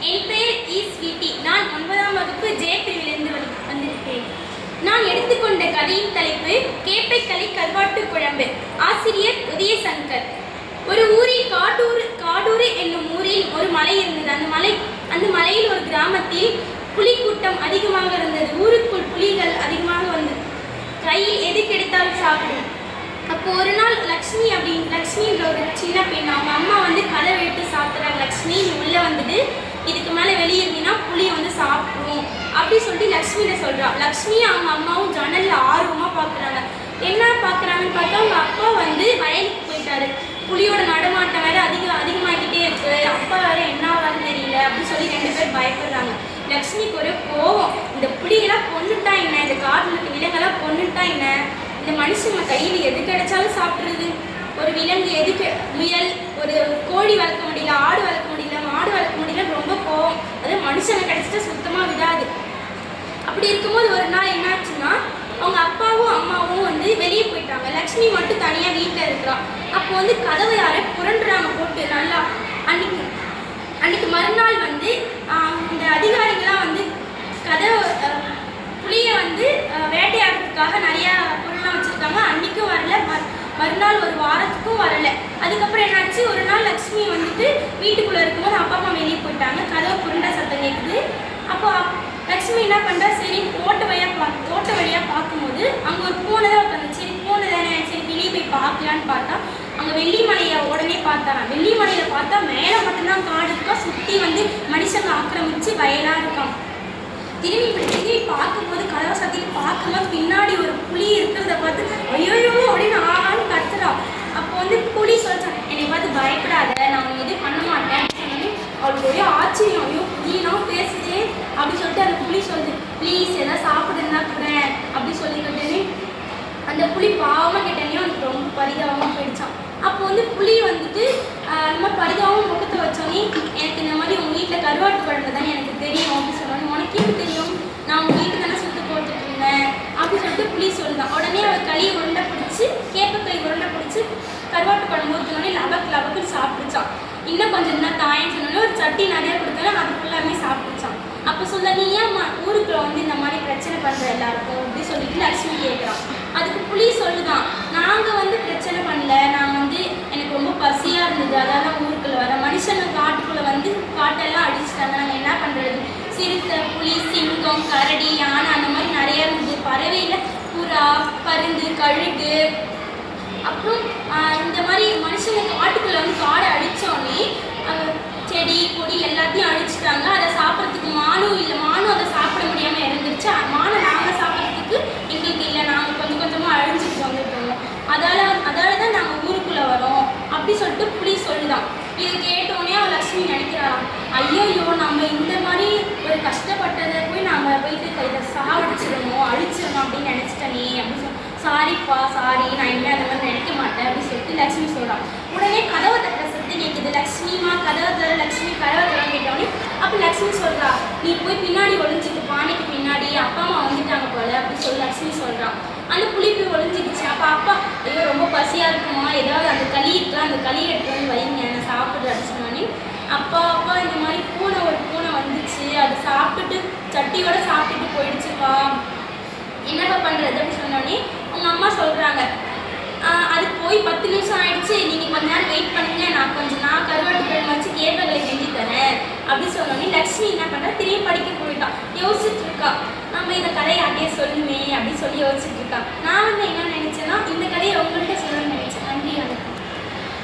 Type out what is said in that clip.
என் பெயர் ஸ்வீட்டி. நான் 9ஆம் வகுப்பு ஜே பிரிவிலிருந்து வந்திருக்கிறேன். நான் எடுத்துக்கொண்ட கதையின் தலைப்பு கேப்பைக்களி கருவாட்டு குழம்பு. ஆசிரியர் உதயசங்கர். ஒரு ஊரில் காடூர் என்னும் ஊரில் ஒரு மலை இருந்தது. அந்த மலையில் ஒரு கிராமத்தில் புலி கூட்டம் அதிகமாக இருந்தது. ஊருக்குள் புலிகள் அதிகமாக வந்தது. கையில் எது கிடைத்தாலும் சாப்பிடும். அப்போ ஒரு நாள் லக்ஷ்மின்ற ஒரு சின்ன பெண், அவங்க அம்மா கதை எடுத்து சாப்பிட்றாங்க. லக்ஷ்மி, நீ உள்ளே வந்துட்டு இதுக்கு மேலே வெளியே இருந்தீங்கன்னா புளி சாப்பிடும் அப்படி சொல்லிட்டு லக்ஷ்மிகிட்ட சொல்கிறா. லக்ஷ்மி அவங்க அம்மாவும் ஜன்னலில் ஆர்வமாக பார்க்குறாங்க. என்ன பார்க்குறாங்கன்னு பார்த்தா அவங்க அப்பா வயலுக்கு போயிட்டாரு. புலியோட நடமாட்டம் வேறு அதிகமாகிக்கிட்டே இருக்கு. அப்பா வேறு என்ன ஆகாதுன்னு தெரியல அப்படின்னு சொல்லி 2 பேர் பயப்படுறாங்க. லக்ஷ்மிக்கு ஒரு கோவம், இந்த புலியெல்லாம் கொண்டுட்டா என்ன, இந்த காட்டில் இருக்க விலங்கெல்லாம் கொண்டுட்டா என்ன, இந்த மனுஷங்க கையில் எது கிடைச்சாலும் சாப்பிட்றது. ஒரு விலங்கு எதுக்கு, முயல், ஒரு கோழி வளர்க்க முடியல, ஆடு வளர்க்க முடியல, மாடு வளர்க்க முடியல, ரொம்ப கோவம். அது மனுஷங்க கிடைச்சிட்டா சுத்தமாக விடாது. அப்படி இருக்கும்போது ஒரு நாள் என்னாச்சுன்னா, அவங்க அப்பாவும் அம்மாவும் வெளியே போயிட்டாங்க. லக்ஷ்மி மட்டும் தனியாக வீட்டில் இருக்கிறான். அப்போ கதவை யாரை புரண்டுறாங்க போட்டு நல்லா. அன்னைக்கு மறுநாள் இந்த அதிகாரிகள்லாம் கதவை புளியை வேட்டையாடுறதுக்காக நிறையா பொருள்லாம் வச்சுருக்காங்க. அன்றைக்கும் வரல, மறுநாள் ஒரு வாரத்துக்கும் வரலை. அதுக்கப்புறம் என்னாச்சு, ஒரு நாள் லக்ஷ்மி வீட்டுக்குள்ளே இருக்கும்போது அப்பா அம்மா வெளியே போயிட்டாங்க. கதவை புரண்டா சத்தம் கேட்குது. அப்போ லக்ஷ்மி என்ன பண்ணுறா, சரி தோட்ட வழியாக பார்க்கும்போது அங்கே ஒரு பூனை தான் உட்காந்து. சரி பூனை தானே, சரி வெளியே போய் பார்க்கலான்னு பார்த்தா அங்கே வெள்ளிமலையை உடனே பார்த்தாராம். வெள்ளிமலையில் பார்த்தா மேலே மட்டும்தான் காடு இருக்கா, சுற்றி மனுஷங்க ஆக்கிரமிச்சு வயலாக இருக்கான். திரும்பி பார்க்கும்போது கதவை சாத்திட்டு பார்க்கும்போது பின்னாடி ஒரு புலி இருக்கிறத பார்த்து ஐயோயோ அப்படின்னு ஆகான்னு கத்துறான். அப்போ புலி சொல்லிச்சான், என்னை பார்த்து பயப்படாத, நான் உனக்கு எதுவும் பண்ண மாட்டேன்னு சொன்னோன்னே அவளுக்கு ஒரே ஆச்சரியம். ஐயோ புலினா பேசுதே அப்படின்னு சொல்லிட்டு அந்த புலி சொல்லுது, ப்ளீஸ் எதாவது சாப்பிடுன்னா கூட அப்படி சொல்லிக்கிட்டேனே அந்த புலி பாவமாக கேட்டேனே அவனுக்கு ரொம்ப பரிதாபமாக போயிடுச்சான். அப்போ புலி அந்த மாதிரி பரிதாபமாக முகத்தை வச்சோன்னே, எனக்கு இந்த மாதிரி உங்கள் வீட்டில் கருவாட்டு குழம்பு தானே எனக்கு தெரியும் அப்படின்னு சொன்னோன்னே, உனக்கு எப்படி தெரியும், நான் உங்கள் வீட்டு தானே சுற்றி போட்டுட்டு இருந்தேன் அப்படின்னு சொல்லிட்டு புலி சொல்லுதான். உடனே அவள் களியை உருண்டை பிடிச்சி, கேப்பக்களி உருண்டை பிடிச்சி கருவாட்டு குழம்பு ஊற்றினோடனே லபக்குன்னு சாப்பிடுச்சான். இன்னும் கொஞ்சம் தான் தாயன்னு சொன்னோன்னே ஒரு சட்டி நிறையா கொடுத்தாலும் அது ஃபுல்லாமே சாப்பிடுச்சான். அப்போ சொல்ல, நீ ஏன் ஊருக்குள்ள இந்த மாதிரி பிரச்சனை பண்ணுற எல்லாருக்கும் அப்படி சொல்லிட்டு லக்ஷ்மி கேட்குறான். அதுக்கு புலி சொல்லுதான், நாங்கள் பிரச்சனை பண்ணல, நான் எனக்கு ரொம்ப பசியாக இருந்தது, அதான் ஊருக்குள்ளே வர மனுஷங்க காட்டுக்குள்ளே காட்டெல்லாம் அடிச்சுட்டாங்க, நாங்கள் என்ன பண்ணுறது, சிறுத்தை, புலி, சிங்கம், கரடி, யானை அந்த மாதிரி நிறையா இருந்தது. பறவையில் புறா, பருந்து, கழுகு, அப்புறம் இந்த மாதிரி மனுஷங்க காட்டுக்குள்ளே காடை அடித்தோடனே செடி கொடி எல்லாத்தையும் அழிச்சிட்டாங்க. அதை சாப்பிட்றதுக்கு மானும் இல்லை, மானும் அதை சாப்பிட முடியாமல் இறந்துருச்சு. மானை நாங்கள் சாப்பிட்றதுக்கு எங்களுக்கு இல்லை, நாங்கள் கொஞ்சமாக அழிஞ்சிட்டு வந்துட்டோம், அதால தான் நாங்கள் ஊருக்குள்ளே வரோம் அப்படி சொல்லிட்டு புலி சொல்லுதான். இதை கேட்டோடனே அவள் லக்ஷ்மி நினைக்கிறாளாம், ஐயோ நம்ம இந்த மாதிரி ஒரு கஷ்டப்பட்டதை போய் நாங்கள் போயிட்டு இதை சாவடிச்சிடணும், அழிச்சிடணும் அப்படின்னு நினச்சிட்டனே அப்படின்னு சொல்லி, சாரிப்பா சாரி, நான் இனிமேல் அந்த மாதிரி நினைக்க மாட்டேன் அப்படின்னு சொல்லிட்டு லக்ஷ்மி சொல்கிறான். உடனே கதவை தட்டுற சத்தம் கேட்குது. லக்ஷ்மிமா கதவை தர, லக்ஷ்மி கதவை தரம் கேட்டோடனே அப்போ லக்ஷ்மி சொல்கிறா, நீ போய் பின்னாடி ஒழிஞ்சிட்டு, பானைக்கு பின்னாடி அப்பா அம்மா வந்துட்டாங்க போல அப்படின்னு சொல்லி லக்ஷ்மி சொல்கிறான். அந்த புளி போய் ஒழிஞ்சிக்கிச்சு. அப்போ அப்பா, ஐயோ ரொம்ப பசியாக இருக்குமா, ஏதாவது அந்த களி இருக்கலாம், அந்த களி எடுத்து வைங்க, நான் சாப்பிட்றேன் சொன்னோன்னே, அப்பா இந்த மாதிரி ஒரு பூனை வந்துச்சு, அது சாப்பிட்டுட்டு சட்டியோட சாப்பிட்டுட்டு போயிடுச்சுப்பா, என்னப்பா பண்ணுறது அப்படின்னு சொன்னோடனே அவங்க அம்மா சொல்கிறாங்க, அது போய் 10 நிமிஷம் ஆயிடுச்சு, நீங்கள் கொஞ்ச நேரம் வெயிட் பண்ணுங்க, நான் கருவாட்டு குழம்பு வச்சு கேப்பக்களி செஞ்சு தரேன் அப்படின்னு சொன்னோடனே லக்ஷ்மி என்ன பண்ணுறா, திரும்பி படிக்க போயிட்டான். யோசிச்சுட்டு இருக்கா, நம்ம இந்த கதையை அப்படியே சொல்லுமே அப்படின்னு சொல்லி யோசிச்சுட்டு இருக்கா.